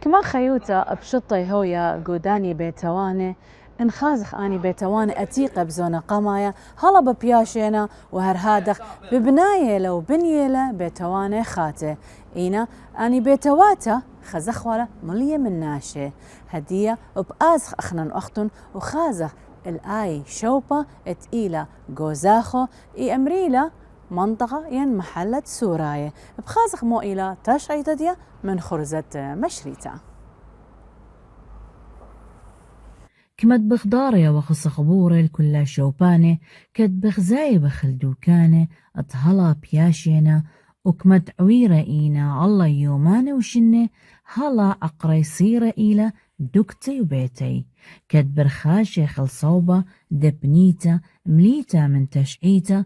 كما خيوتا بشطي هويا قوداني بيتواني انخازخ اني بيتواني اتيقة بزونة قمايا هلا ببياشينا وهرهادخ ببناية لو بنيلة بيتواني خاتي اينا اني بيتواتا خزخولا ملية من ناشي هدية وبآزخ اخنن اختن وخازخ الآي شوبة اتقيلة جوزاخو اي امريلا منطقة ين محلة سوراية بخازخ مو إلى تشعيطة ديا من خرزة مشريتا كمد بخضاري وخص خبوري الكل شوبانة كد بخزاي بخلدوكانة أطهلا بياشينا وكمد عويرة إينا الله يومانة وشنة هلا أقري صيرة إلى دكتي وبيتي كد برخاشي خلصوبة دبنيتا مليتا من تشعيتا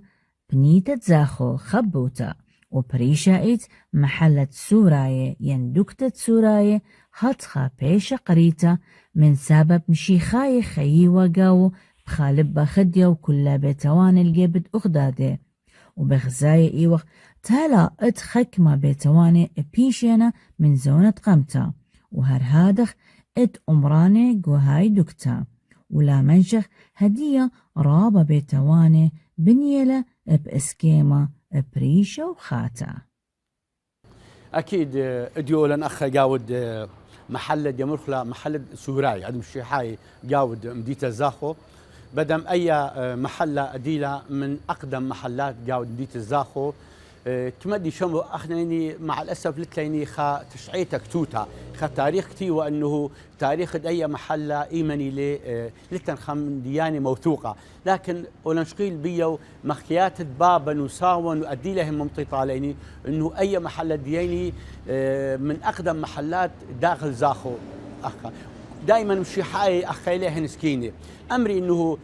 بنيتا تزاخو خبوتا وبريشايت محلة سوراية يندكتة سوراية هاتخا بيشا قريتا من سبب مشيخاي خيي وقاو بخالب بخديا وكلا بيتوان الجبد أخداده وبخزاي إيوخ تالا اتخكما بيتواني بيشينا من زونة قمتا وهرهادخ ات أمراني قوهاي دكتا ولا منشخ هدية رابا بيتواني بنيلة بإسكيما بريشة وخاتا اكيد اديولا اخ جاود محل يمرخلا محل سوراي عندهم الشيحاي جاود مدينه الزاخو بدم اي محله اديله من اقدم محلات جاود مدينه الزاخو تمدي شمو اخنيني مع الاسف لتليني خا تشعيتك توتا خا تاريخ كتي وانه تاريخ اي محله ايمني لي لتن خم ديانه موثوقه لكن ولنشقيل بيو مخيات بابا وساون وادي لهم ممطيطاليني انه اي محل دياني من اقدم محلات داخل زاخو اخا دائما مشي حاي اخيليهن سكينه امري انه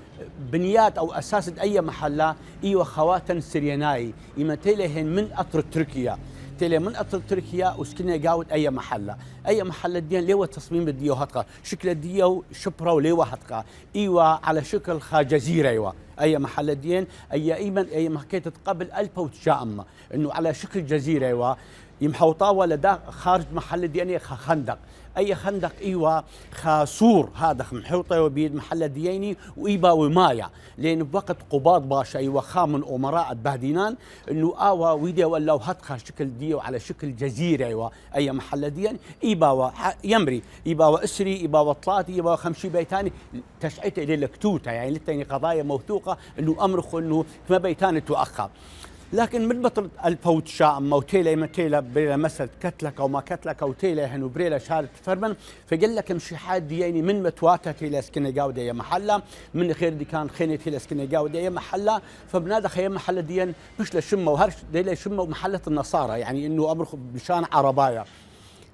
بنيات او اساس اي محله ايوه خواتن سرياناي يمتلهن من اطر تركيا تيلي من اطر تركيا وسكنه جاود اي محله ديان ليوا تصميم الديو هتقا شكل الديو شبرا وليوا هتقا ايوه على شكل خا جزيره ايوه اي محل ديان اي ايمن اي محكيت قبل 1000 وتشاءم انه على شكل جزيره ايوه يمحوطا ولا دا خارج محل دياني خندق اي خندق ايوه خاسور هذا محوطه وبيد محل دياني وايبا ومايا لان بوقت قباض باشا ايوه خامن امراء بهدينان انه اوا ويدي ولا هتخا شكل ديو على شكل جزيره ايوه اي محل ديان ايبا يمري ايبا واسري ايبا وطلاتي ايبا خمشي بيتاني تشعيت الى لكتوته يعني لتاني قضايا موثوقه انه امرخ انه كما بيتاني تؤخر لكن من بطل الفوت شام موتيلا متيلا بريلا مسد كتلك او ما كتلك او تيلا هنو بريلا شارت فرمن فقال لك مشي حاد يعني من متواتا تيلا سكنه جاوده يا محله من غير دي كان خينه تيلا سكنه جاوده يا محله فبنادى خيام محله ديان مش لشمه وهرش ديلا شمه محله النصارى يعني انه امر بشان عربايا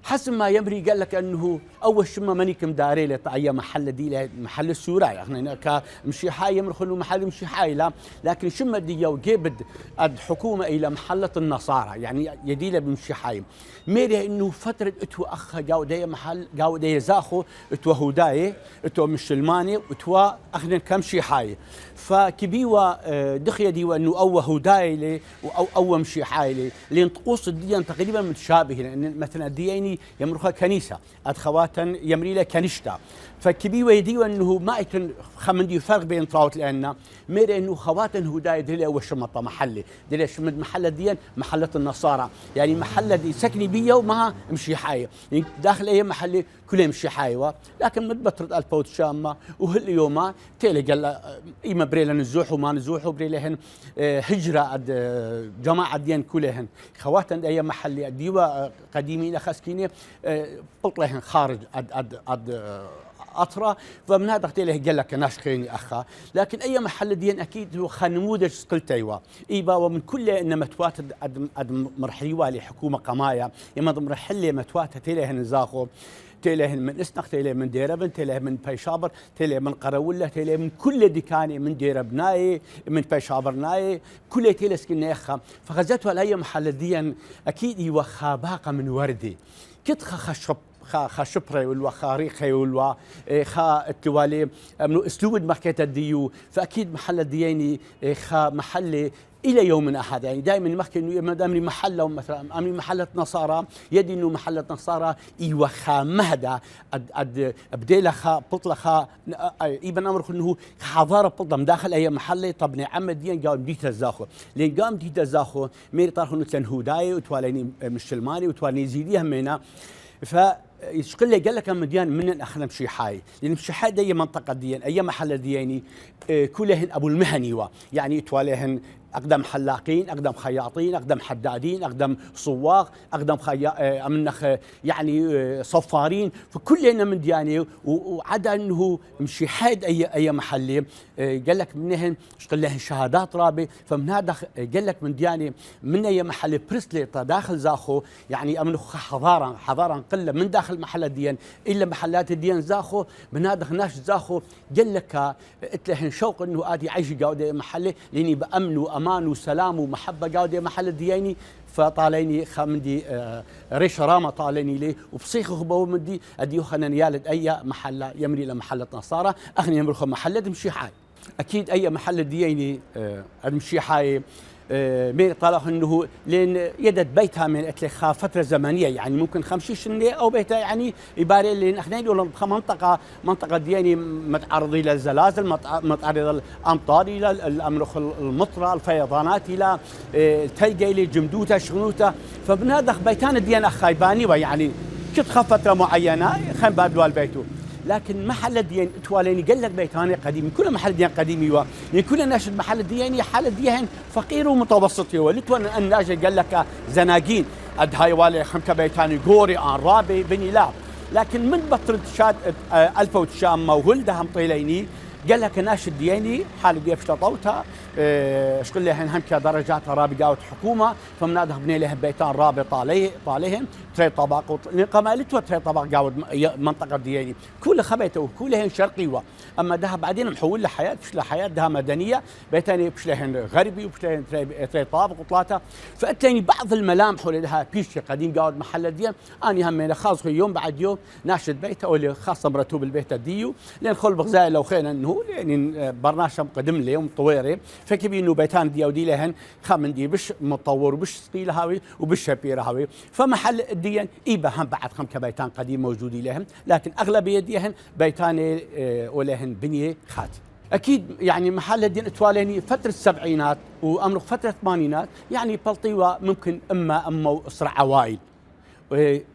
حسب ما يمري قال لك انه اول شمه مانيكم داري لطعيه محل دي محل السوراي احنا كمشي حاي يمرخ انه محل مشي حاي لا لكن شمه دي وجيبد الحكومه الى محله النصارى يعني يديله بمشي حاي ميري انه فتره اتو اخ جاوديه محل جاوديه زاخو اتو هوداي اتو مشلماني اتو اخنا كمشي حاي فكبيوه دخيه دي وانه او هوداي لي او مشي حاي لي لان طقوس الديان تقريبا متشابهه لان مثلا الدياني يمرخها كنيسة أدخواتن يمريله كنيشتا فكبي ويدي أنه ما يكون خمندي فرق بين طراوت لأنه مير أنه خواتن هداية دليل وشمطة محلي دليل شمد محل الدين محلة النصارى يعني محل دي سكني بيا وما مشي حاية يعني داخل أي محلي كله مشي حايوة لكن متبطرد الفوت شامة وهل يوما تيلي قال إما بريلا نزوح وما نزوح وبريلهن هجرة جماعة دين كلهن خواتن أي محلي ديوا قديمين خسكينه بطلهن خارج أد أطرة فمن هذا له قال لك ناش خيني أخا لكن أي محل دين أكيد هو خنموذج قلت أيوة إيبا ومن كل إن متوات أد مرحليوا لحكومة قمايا يما مرحلة متوات تلهن زاخو تلهن من اسنخ تلهن من ديربن تلهن من بيشابر تلهن من قراولة تلهن من كل ديكاني من ديربناي من بيشابرناي كل تلسكن أخا فغزتها لأي محل دين أكيد يوخا باقة من وردي كت خشب خشبري والوا خاريخي والوا خا التوالي من اسلوب ماركت الديو فاكيد محل الدياني خا محل الى يومنا هذا. يعني دائما نحكي انه ما دام محله مثلا امني محله نصارى يدي انه محله نصارى ايوخا مهدا بديلخا بطلخا ايبن امر انه حضاره بطلم داخل اي محله طب عمد دين قام ديت الزاخو لين قام ديت الزاخو مير طرح انه تنهوداي وتواليني مشلماني وتواليني زيديها منا فيشقل لي قال لك مديان من اخنا مشي حاي لان مشي حاي دي منطقه دي اي محل دياني كلهن ابو المهني يعني تواليهن اقدم حلاقين اقدم خياطين اقدم حدادين اقدم صواغ اقدم منخ يعني صفارين فكلنا من ديانه وعدا انه مشي حاد اي محله قال لك منهن شقل لهن شهادات رابه فمن هذا قال لك من ديانه من اي محل بريسلي داخل زاخو يعني امنخ حضاره قله من داخل محل الدين الا محلات الدين زاخو من هذا ناس زاخو قال لك اتلهن شوق انه ادي عيش قاعده محله لاني بامن وامان وسلام ومحبه قاعده محل الدياني فطاليني خمدي ريش رامه طاليني لي وبصيخ خبو مدي ادي خنا نيالد اي محل يمري لمحله نصارى اخني يمرخ محل تمشي حاي اكيد اي محل دياني مشي حاي مين طلع انه لين يدت بيتها من اتلخا فتره زمنيه يعني ممكن 50 سنه او بيتها يعني يباري لين احنا نقول منطقه دياني متعرضه للزلازل متعرضه للامطار الى الامرخ المطره الفيضانات الى التلقى الى جمدوته شغنوته فبنادخ بيتان الديانه خايباني ويعني كنت خف فتره معينه خن بادوا البيتو لكن محل الدين تواليني قال لك بيتاني قديم كل محل دين قديم يوا يعني كل ناس محل الدين حال ديهن فقير ومتوسط يوا لتوان الناس قال لك زناقين اد هاي والي خمسه بيتاني قوري ان رابي بني لا لكن من بطرد شاد الف وتشام وولدها مطيليني قال لك ناس الديني حال دي اشتطوتها شقل لهن هم كدرجات رابي قاوت حكومه فمنادها بني لهم بيتان رابي طاليهم تري طبق قمالته تري طبق قاوت منطقه ديني كل خبيته وكلهن شرقي اما ده بعدين محول لحياه مش لحياه ده مدنيه بيتاني مش لهن غربي ومش لهن تري طابق وطلاته فاتلاني بعض الملامح لها بيش قديم قاوت محل الدين اني هم خاص يوم بعد يوم ناشد بيته واللي خاصه مرتوب البيت ديو لين خل بغزاي لو خينا انه يعني برنامج قدم لي يوم طويري فكبي انه بيتان دي ودي لهن خامن دي بش متطور وبش ثقيل هاوي وبش شبير هاوي فمحل الدين ايبا هم بعد خم كبيتان قديم موجودين لهم لكن اغلبيه ديهن بيتان ولهن بنيه خاتم اكيد يعني محل الدين تواليني فتره السبعينات وامر فتره الثمانينات يعني بلطيوه ممكن اما اسرع عوائل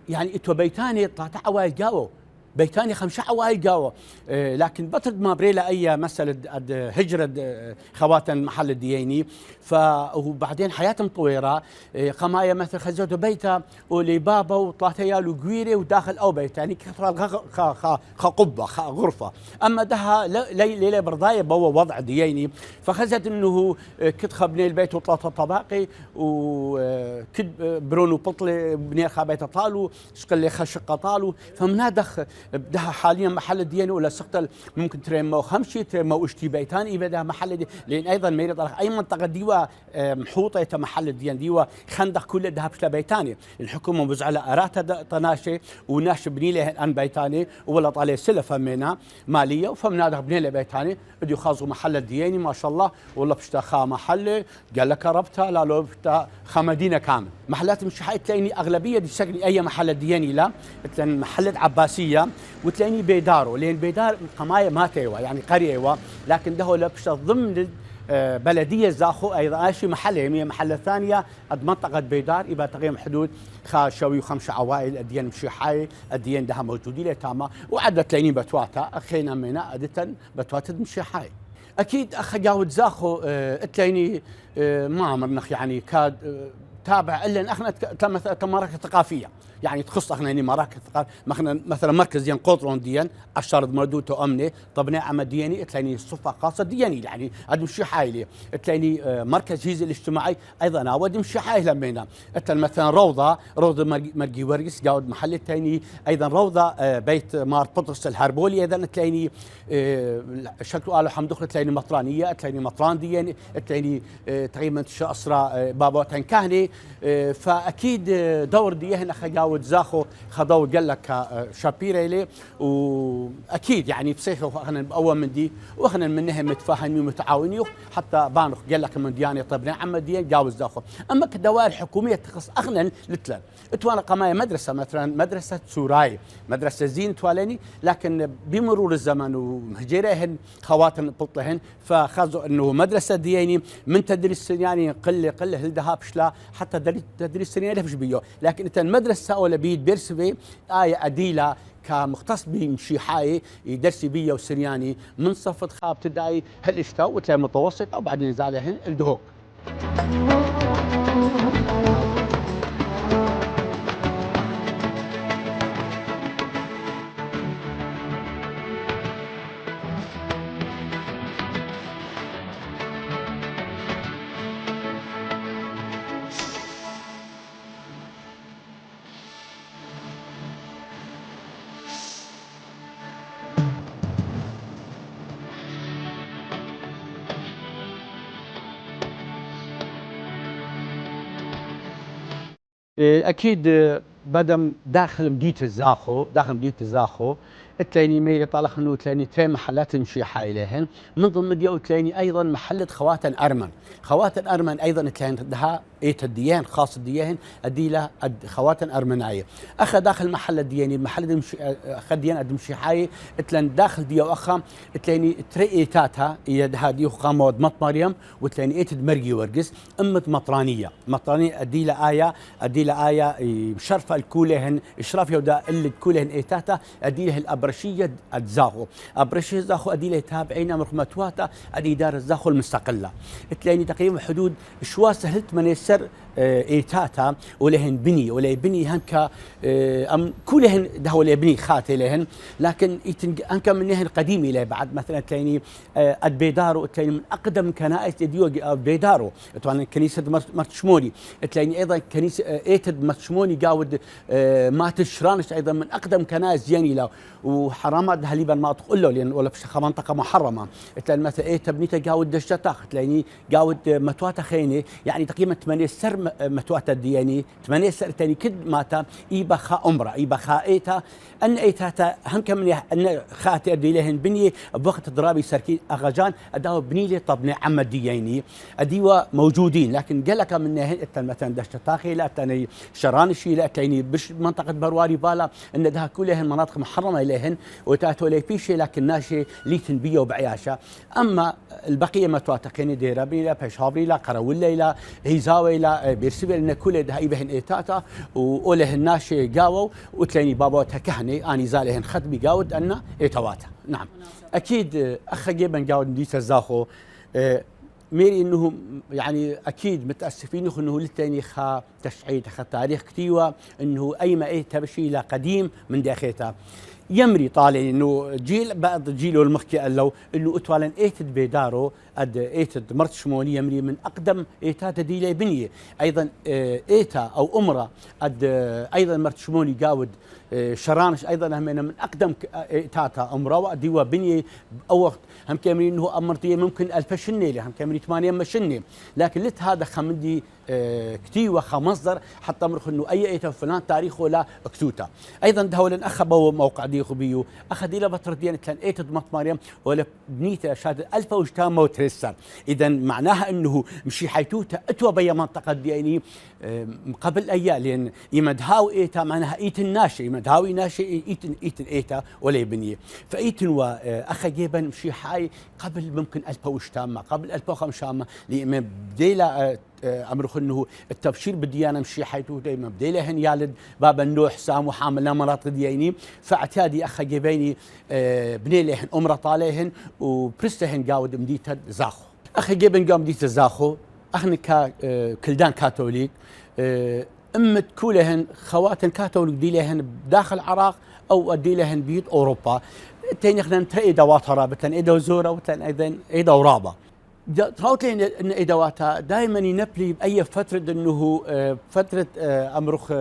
يعني اتو بيتاني طلعت عوائل جاوه بيتاني 5 عوائل قاوة لكن بطرد ما بريلا أي مسألة هجرة خواتن محل الدياني وبعدين حياتهم طويرة قماية مثل خزوته بيته ولي بابا وطلعت يالو قويرة وداخل أو بيت يعني قبة غرفة أما دها ليلة برضاية بوا وضع دياني فخزت إنه كد خبني البيت وطلعت طباقي وكد برونو بطلي بني خابيته طالو شقل لي خشقة طالو فمنادخ بدها حاليا محل الديانه ولا سقطل ممكن تريمو خمشي تريمو اشتي بيتان يبدا محل دي لان ايضا ما يريد اي منطقه ديوا محوطه محل الديان ديوا خندق كل ذهب شلا بيتاني الحكومه مزعله اراتها طناشه وناش بني له ان بيتاني ولا طالع سلفه منا ماليه وفمنادق بني له بيتاني بدي يخاصوا محل الدياني ما شاء الله والله بشتا محل قال لك ربطها لا لو بشتا مدينه كامل محلات مش حتلاقيني اغلبيه دي شكل اي محل دياني لا مثلا محلات عباسيه وتلاقيني بيدارو لان بيدار قمايه ما تيوا يعني قريه لكن ده لبش ضمن بلديه زاخو ايضا شيء محل هي محله ثانيه قد منطقه بيدار يبقى تقريبا حدود خاشوي وخمسه عوائل الدين مشي حي الدين ده موجودين له تمام وعدد تلاقيني بتواتا اخينا منا عاده بتواتا مشي حي اكيد اخ جاود زاخو تلاقيني ما عمرنا يعني كاد تابع الا احنا كمراكز ثقافيه يعني تخص احنا يعني مراكز ثقافيه مثلا مركز ديان قطرون ديان الشرط مردوته امنه طب نعم دياني تلاقيني صفه خاصه دياني يعني هذا مش حايلي تلاقيني مركز جيزه الاجتماعي ايضا اود مش حايل لمينا مثلا روضه مرقي ورقس جاود محل الثاني ايضا روضه بيت مار بطرس الهربولي ايضا تلاقيني شكله قالوا حمد تلاقيني مطرانيه تلاقيني مطران دياني تلاقيني تقريبا اسرى بابا كهنه دياني فاكيد دور ديهن اخ جاود زاخو خضو قال لك شابيري لي واكيد يعني بصيحه اخنا اول من دي واخنا منهم متفاهمين ومتعاونين حتى بانخ قال لك من دياني طب عم ديان جاوز زاخو اما كدوائر حكوميه تخص اخنا لتلان اتوانا قمايه مدرسه مثلا مدرسه سوراي مدرسه زين تواليني لكن بمرور الزمن وهجرهن خواتن بطهن فخذوا انه مدرسه دياني من تدريس يعني قله هلدها بشلا حتى تدريس سنين لفش بيو لكن انت المدرسه ولا بيد بيرسبي ايه اديله كمختص بمشي حاي يدرسي بيه وسرياني من صف خاب ابتدائي هالاشتاء وتلاقي متوسط او بعد نزالهن الدهوك. اكيد بدم داخل مدينه الزاخو تلاقيني مي طالع انه تلاقيني تري محلات نمشي حايلهن من ضمن ديو تلاقيني ايضا محله خواتن ارمن ايضا تلاقين لها ايت الديان خاص الديان اديله خواتن ارمنايه اخا داخل محل دياني محل دمشي اخا ديان دمشي حاي تلان داخل ديو اخا تلاقيني تري ايتاتها يد هادي خامود مط مريم وتلاقيني ايت مرقي ورقس امه مطرانيه اديله ايه شرفه الكولهن اشراف يودا اللي كولهن ايتاتا اديله الابرشيه ادزاغو ابرشيه زاخو اديله تابعين مرحمتواتا ادي دار الزاخو المستقله تلاقيني تقريبا حدود شوا سهلت من يسر ايتاتا ولهن بني هنكا ام كلهن ده ولا بني خاتي لهن لكن هنكا منهن قديم الى بعد مثلا تلاقيني البيدارو تلاقيني من اقدم كنائس ديو بيدارو طبعا كنيسه مرتشموني تلاقيني ايضا كنيسه ايتد مرتشموني قاود مات الشرانش ايضا من اقدم كنائس جانيلا وحرامات هليبا ما تقول له لان ولا في منطقه محرمه تلاقي مثلا ايت بنيته قاود دشتاخ تلاقيني قاود متواتا خيني يعني تقريبا 8 سر متواتا دياني 8 سر ثاني كد ماتا ايبخا امرا ايبخا ايتا ان ايتاتا هم كم ان خاتي ادي لهن بنيه بوقت ضرابي سركي اغاجان اداو بني لي طبني عم دياني اديوا موجودين لكن قال لك من مثلا دشتاخي لا ثاني شرانشي لا ثاني بش منطقه برواري بالا ان ده كلها مناطق محرمه اليهن وتاتو لي في شيء لكن ناشي ليتن بيه وبعياشه اما البقيه متواتا كيني ديرا بيلا بشابري لا قراولا لا هيزاوي لا بيرسبل ان كل ده يبهن ايتاتا واوله الناشي قاووا وتلاقيني بابا تكهني اني زالهن خدمي قاود ان ايتواتا نعم اكيد اخ جيبن قاود ديت الزاخو ميري انه يعني اكيد متاسفين انه للتاني خا تشعيد خا تاريخ كتيوه انه اي ما ايه تبشي لا قديم من داخلها يمري طالع انه جيل بعد جيله المخكي قال له انه اتوالن ايتد بيدارو اد ايتد مرت شمولي يمري من اقدم ايتات ديلي بنيه ايضا ايتا او امره اد ايضا مرت شمولي قاود شرانش ايضا هم من اقدم ايتاتا امره وديوا بنيه او وقت هم كامري انه امرتي ممكن 1000 شنه هم كامري 8 مشنه لكن لت هذا خمدي كتير وخا مصدر حتى مرخ انه اي ايتا فلان تاريخه لا كتوتا ايضا دهولن اخبوا موقع ديخو بيو اخذ الى فتره ديان كان ايتد مط مريم ولا بنيته شاد 1000 وشتام وترسر اذا معناها انه مشي حيتوتا اتوا بي منطقه دياني قبل ايام لان يمدهاو ايتا معناها ايتن ناشي يمدهاوي ناشي ايتن ايتا ولا بنيه فايتن واخ جيبن مشي حي قبل ممكن 1000 وشتام قبل 1500 لما بديلا امرخ انه التبشير بالديانه مشي حيث دائما بديلهن يالد باب النوح سام وحاملنا مناطق دياني فاعتادي اخ جبيني بنيلهن امره طالهن وبرستهن قاود مديت زاخو اخ جبن قام مديت زاخو اخن كلدان كاثوليك امت كلهن خواتن كاثوليك ديلهن داخل العراق او ديلهن بيت اوروبا تاني خلينا تري دوات رابطه ايدو زوره وتن ايضا ايدو رابه تراوت لين ان ادواتا دائما ينبلي باي فتره انه فتره امرخ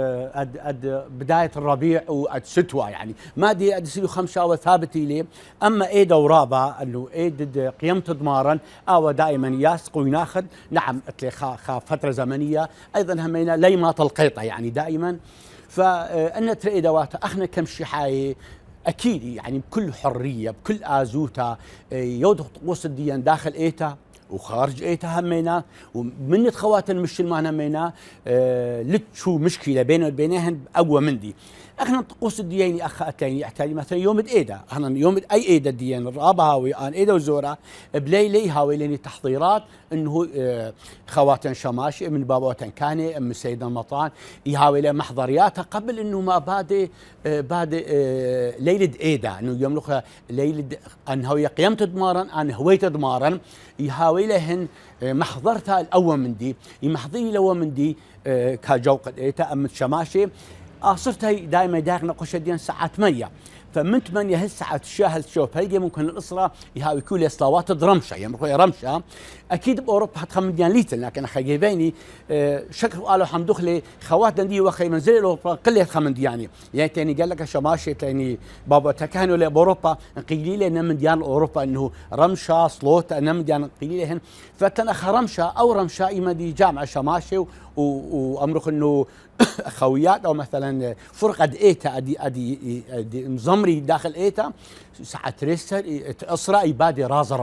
بدايه الربيع واد ستوى يعني ما دي ادسلو خمسه ثابتي لي اما ايدا ورابا انه ايد قيمه ضمارا او دائما ياسق ويناخذ نعم خا فتره زمنيه ايضا همينا لي ما تلقيطه يعني دائما فان ترى ادواتا احنا كمشي اكيد يعني بكل حريه بكل ازوتا يوضح طقوس الدين داخل ايتا وخارج ايتا همينا ومن خواتن مش ما همينا لتشو مشكله بين وبينهن اقوى من دي احنا طقوس الديين اخاتين يحتاج مثلا يوم ايدا احنا يوم اي ايدا الديين الرابعه هاوي ان ايدا وزورا بليلي هاوي لني تحضيرات انه خواتن شماشي من بابوتن كاني ام سيدنا المطان يهاوي له محضرياتها قبل انه ما بادئ ليله ايدا انه يملك ليله ان هو قيمت دمارا ان هويت دمارا يهاوي لهن محضرتها الاول من دي يمحضري الاول من دي كجوقه ايتا ام شماشي صرت دائما داخل قشدين الساعه 8 فمن 8 هالساعه الشاهد شوف هيجي ممكن الاسره يهاوي كل صلوات رمشه يعني رمشه اكيد باوروبا حتخمن ديان ليتل لكن خي بيني شكل قالوا حمدوخ لي خواتنا دي وخي منزل اوروبا قله خمن دياني يعني تاني قال لك شماشي تاني بابا تكانوا لاوروبا قليله من ديان اوروبا انه رمشه صلوت من ديان قليله فتنا رمشه او رمشه ايما دي جامعه شماشي وامرخ انه خويات او مثلا فرقه ايتا ادي مزمري داخل ايتا ساعه تريسر اسرى يبادي راز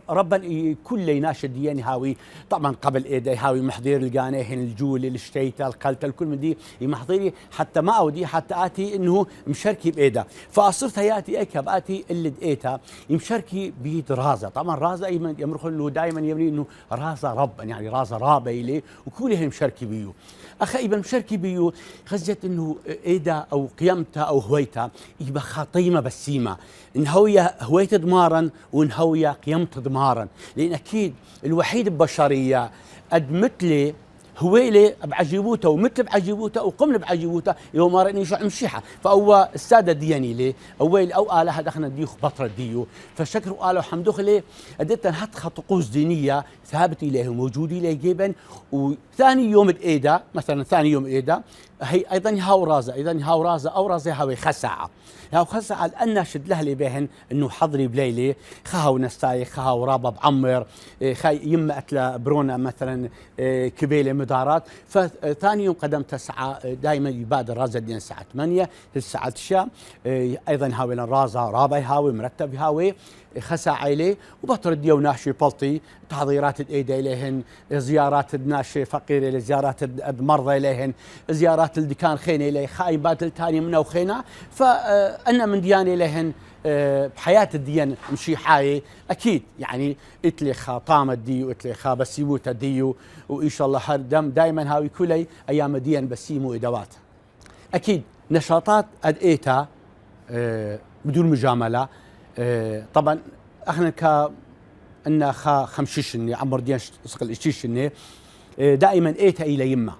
ربا كل يناشد ديان هاوي طبعا قبل ايدا هاوي محضير القانه الجول الشتيتا القلته الكل من دي محضيري حتى ما اودي حتى اتي انه مشاركي بايدا فاصرت ياتي اكب اتي اللي ايتا يمشاركي بيد رازه طبعا رازه يمرخ له دائما يبني انه رازه ربا يعني رازه رابه اليه وكلهم مشاركي بيو اخي مشاركي بيو خزت انه ايدا او قيمتها او هويتها يبقى خطيمه بسيمه ان هويت دمارا وان هويه قيمت دمارا لان اكيد الوحيد ببشريه قد مثلي هويلي بعجيبوته ومثل بعجيبوته وقمن بعجيبوته يوم راني شو مشيحه فهو الساده دياني لي اول او اله دخلنا ديخ بطره ديو فشكروا قالوا حمدوخ لي اديت هات طقوس دينيه ثابت اليه موجود اليه جيبا وثاني يوم الايدا مثلا ثاني يوم الايدا هي ايضا هاو رازه او رازه هاوي خسعه هاو خسعه لان شد له لي بهن انه حضري بليله خاو نستاي خاو رابه بعمر يما اتلا برونا مثلا كبيله مدارات فثاني يوم قدم 9 دائما يبادر رازه الدين الساعه 8 الساعه الشام ايضا هاوي رازه رابه هاوي مرتب هاوي خسع عليه وبطر ديو ناشي بلطي تحضيرات الايدا اليهن زيارات الناشي فقير زيارات المرضى اليهن زيارات الدكان خينه اليه خايبات الثاني منه وخينا فانا من ديانه اليهن بحياه الديان مشي حاي اكيد يعني اتلي طامه ديو اتلي بسيموت ديو وان شاء الله هردم دائما هاوي كلي ايام ديان بسيمو ادوات اكيد نشاطات اديتا بدون مجامله طبعا احنا ان خمششني عمر ديان سقل اشتيشني دائما ايتا الى يمه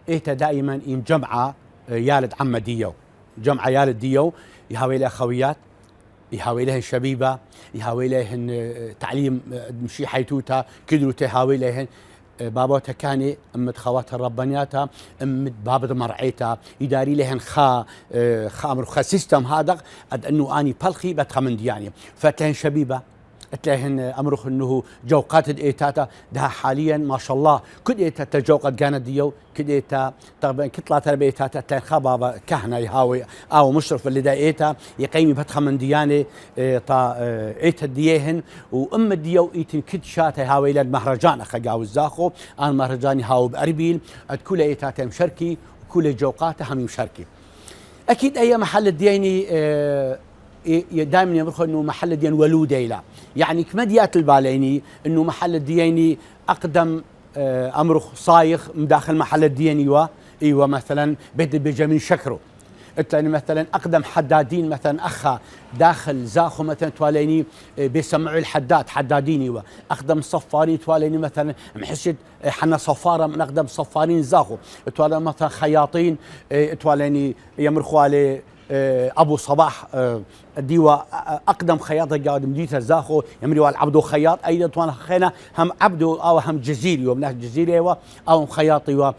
ايتا دائما يم جمعه يالد عم ديو جمعه يالد ديو يهاوي لها خويات يهاوي لهن شبيبه يهاوي لهن تعليم مشي حيتوتا كدرو تهاوي لهن بابوتها كاني امت خواتها الربانياتها امت بابد مرعيتها يداري لهن خامر سيستم هذا قد انه اني بلخي بتخمن دياني فتلهن شبيبه تلاهن امرخ انه جوقات ايتاتا ده حاليا ما شاء الله كل ايتاتا جوقات كانت ديو كل ايتا طبعا كتله تربيتاتا تلاهن خبابه كهنه يهاوي او مشرف اللي دا ايتا يقيمي بتخ من ديانه طا ايتا ديهن وام ديو ايتن كد شاتا هاوي للمهرجان اخا الزاخو ان مهرجان هاو باربيل كل ايتاتا مشاركي وكل جوقاتها هم مشاركي اكيد اي محل الديني دائما يمرخ انه محل الدين ولوديلا يعني كمديات الباليني انه محل الديني اقدم امرخ صايخ من داخل محل الديني ايوه مثلا بيت بجميل شكره الثاني مثلا اقدم حدادين مثلا اخا داخل زاخو مثلا تواليني بيسمعوا الحداد حداديني اقدم صفارين تواليني مثلا محشد حنا صفاره من اقدم صفارين زاخو تواليني مثلا خياطين تواليني يمرخوا عليه ابو صباح ديوا اقدم خياط قاعد مديته زاخو يمري والعبدو خياط ايضا وانا خينا هم عبدو او هم جزيري ومن جزيري او خياطي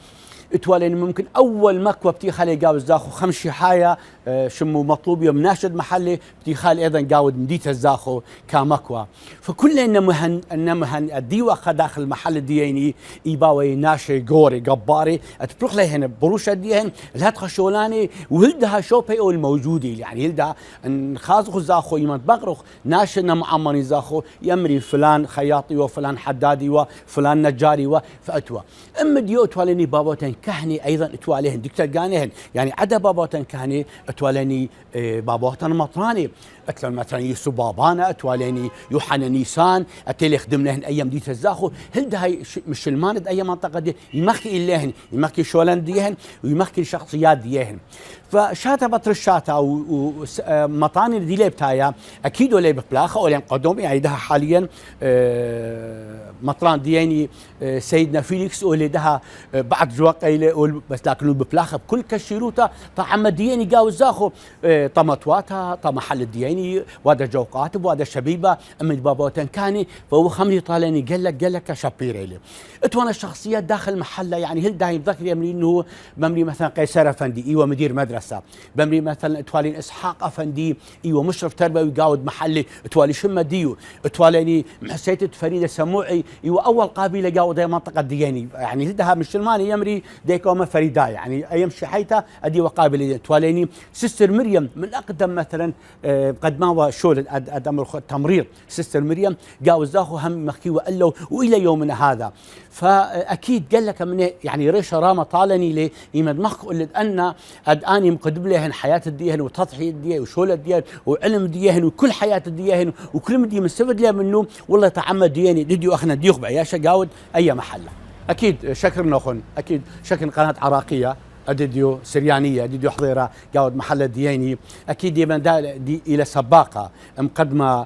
اتوالين ممكن اول مكوى بتي خالي قاوز داخو خمس حايه شمو مطلوب يوم ناشد محلي بتي خالي ايضا قاود مديت الزاخو كمكوى فكل ان مهن الديوة داخل المحل دييني ايباوي ناشي قوري قباري اتبرخ لهن بروشة ديهن الهات خشولاني وهلدها شوبي او الموجودي يعني هلدها ان خازخو زاخو يمن بغرخ ناشنا معمري زاخو يمري فلان خياطي وفلان حدادي وفلان نجاري وفاتوا اما ديو اتواليني بابوتين كهني ايضا اتواليهن دكتور قانيهن يعني عدا بابوتن كهني اتواليني بابوتن مطراني اتلن مثلا يسو بابانا اتواليني يوحنا نيسان اتلي خدمناهن ايام ديت الزاخو هل هاي مش الماند اي منطقه دي يمخي اليهن يمخي شولان ديهن ويمخي شخصيات ديهن فشاتا بطر الشاتا ومطاني دي ليبتايا اكيد ولا ببلاخه ولا قدوم يعني ده حاليا مطران دياني سيدنا فيليكس واللي ده بعد جواقيله بس لكن ببلاخه بكل كشيروتا طعم دياني قاوز زاخو طمطواتا طم محل الدياني وهذا جوقات وهذا شبيبه من بابوتن كاني فهو خمني طالني قال لك شابير لي اتوانا الشخصيات داخل محله يعني هل دايم ذكر يملي انه بمري مثلا قيصر افندي ايوه مدير مدرسه بمري مثلا اتوالين اسحاق افندي ايوه مشرف تربوي قاود محلي اتوالي شمه ديو اتواليني محسيت فريده سموعي ايوه اول قابله قاود منطقه دياني يعني هلدها مش الماني يمري ديكوما فريدا يعني ايام شحيته ادي وقابله اتواليني سيستر مريم من اقدم مثلا قد ما هو شول تمرير سيستر مريم قاوز زاخو هم مخكي وقال والى يومنا هذا فاكيد قال لك من يعني ريشه رامه طالني لي يمد مخ قلت ان اداني مقدم لهن حياه الديهن وتضحيه الديهن وشول الديهن وعلم الديهن وكل حياه الديهن وكل مدي مستفد لها منه والله تعمد دياني ديو اخنا ديوخ بعياشه قاود اي محله اكيد شكر نوخن اكيد شكل قناه عراقيه أديديو سريانية أديديو حضيرة قاود محل دياني أكيد يمن دي إلى سباقة مقدمة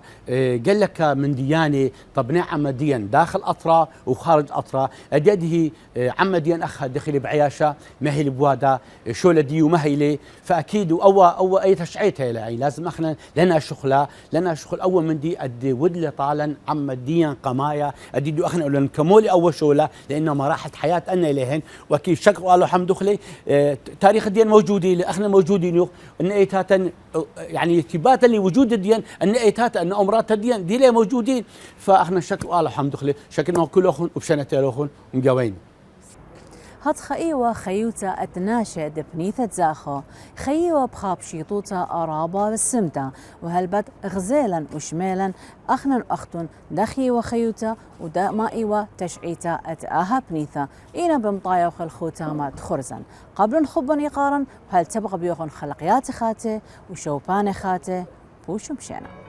قال لك من دياني طب نعم ديان داخل أطرة وخارج أطرة أديده عم ديان أخها دخل بعياشة ما هي البوادة شو لديو ما هي لي فأكيد أو أي تشعيتها يعني لازم احنا لنا شغل أول من دي أدي ودل طالا عم ديان قمايا أديدو احنا لن كمولي أول شغلة لأنه مراحل حياة أنا إليهن وأكيد شكر الله حمد خلي تاريخ الدين موجودين احنا موجودين ان ايتاتا يعني اثباتا لوجود الدين ان ايتاتا ان امرات الدين دي موجودين فاحنا شكر الله الحمد لله شكرنا كل اخون وبشنة الاخون مقاوين هاد خيوة خيوتا اتناشد بنيثة زاخو خيوة بخاب شيطوتا أرابا بالسمتا وهلبت غزيلا وشميلا أخنا أختن دخي وخيوتا ودا مائي تشعيتا أتآها بنيثة إينا بمطايا وخل خوتامات خرزا قبل نخبن يقارن وهل تبغى بيوخن خلقيات خاتي وشوبان خاتي بوشو مشينا